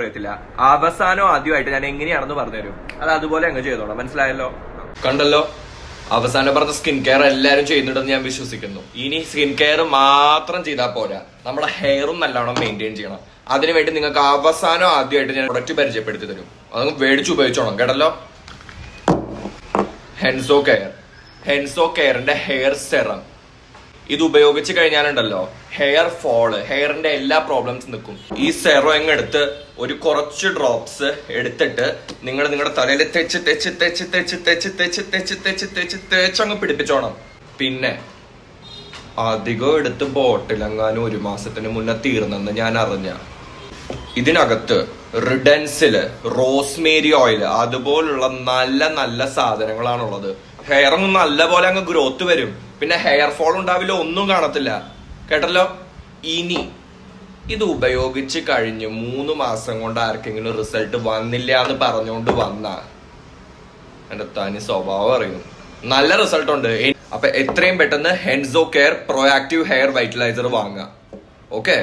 പറയത്തില്ല. അവസാനം ആദ്യമായിട്ട് ഞാൻ എങ്ങനെയാണെന്ന് പറഞ്ഞുതരും. അത് അതുപോലെ അങ്ങ് ചെയ്തോളാം. മനസ്സിലായല്ലോ? കണ്ടല്ലോ, അവസാനം പറഞ്ഞ സ്കിൻ കെയർ എല്ലാരും ചെയ്യുന്നുണ്ടെന്ന് ഞാൻ വിശ്വസിക്കുന്നു. ഇനി സ്കിൻ കെയർ മാത്രം ചെയ്താൽ പോരാ, നമ്മുടെ ഹെയറും നല്ലോണം മെയിൻറ്റെയിൻ ചെയ്യണം. അതിനുവേണ്ടി നിങ്ങൾക്ക് അവസാനം ആദ്യമായിട്ട് ഞാൻ പ്രൊഡക്റ്റ് പരിചയപ്പെടുത്തി തരും. അതങ്ങ് മേടിച്ച് ഉപയോഗിച്ചോണം. കേട്ടല്ലോ? Henso care. ഹെൻസോ കെയറിന്റെ ഹെയർ സെറം. ഇത് ഉപയോഗിച്ച് കഴിഞ്ഞാലുണ്ടല്ലോ ഹെയർ ഫോള്, ഹെയറിന്റെ എല്ലാ പ്രോബ്ലംസ് നിൽക്കും. ഈ സെറം എടുത്ത് ഒരു കുറച്ച് ഡ്രോപ്സ് എടുത്തിട്ട് നിങ്ങൾ നിങ്ങളുടെ തലയിൽ തെച്ച് തെച്ച് തെച്ച് തെച്ച് തെച്ച് തെച്ച് തെച്ച് തെച്ച് തെച്ച് തേച്ചങ്ങ് പിടിപ്പിച്ചോണം. പിന്നെ അധികം എടുത്ത് ബോട്ടിലെങ്ങാനും 1 മാസത്തിന് മുന്നേ തീർന്നെന്ന് ഞാൻ അറിഞ്ഞ. ഇതിനകത്ത് റിഡൻസില്, റോസ്മേരി ഓയിൽ, അതുപോലുള്ള നല്ല നല്ല സാധനങ്ങളാണുള്ളത്. ഹെയറും നല്ല പോലെ അങ്ങ് ഗ്രോത്ത് വരും. പിന്നെ ഹെയർ ഫോൾ ഉണ്ടാവില്ല, ഒന്നും കാണത്തില്ല. കേട്ടല്ലോ? ഇനി ഇത് ഉപയോഗിച്ച് കഴിഞ്ഞ് 3 മാസം കൊണ്ട് ആർക്കെങ്കിലും റിസൾട്ട് വന്നില്ല എന്ന് പറഞ്ഞുകൊണ്ട് വന്ന എന്റെ തനി സ്വഭാവം അറിയും. നല്ല റിസൾട്ട് ഉണ്ട്. അപ്പൊ എത്രയും പെട്ടെന്ന് ഹെൻസോ കെയർ പ്രൊആക്റ്റീവ് ഹെയർ വൈറ്റലൈസർ വാങ്ങുക. ഓക്കെ?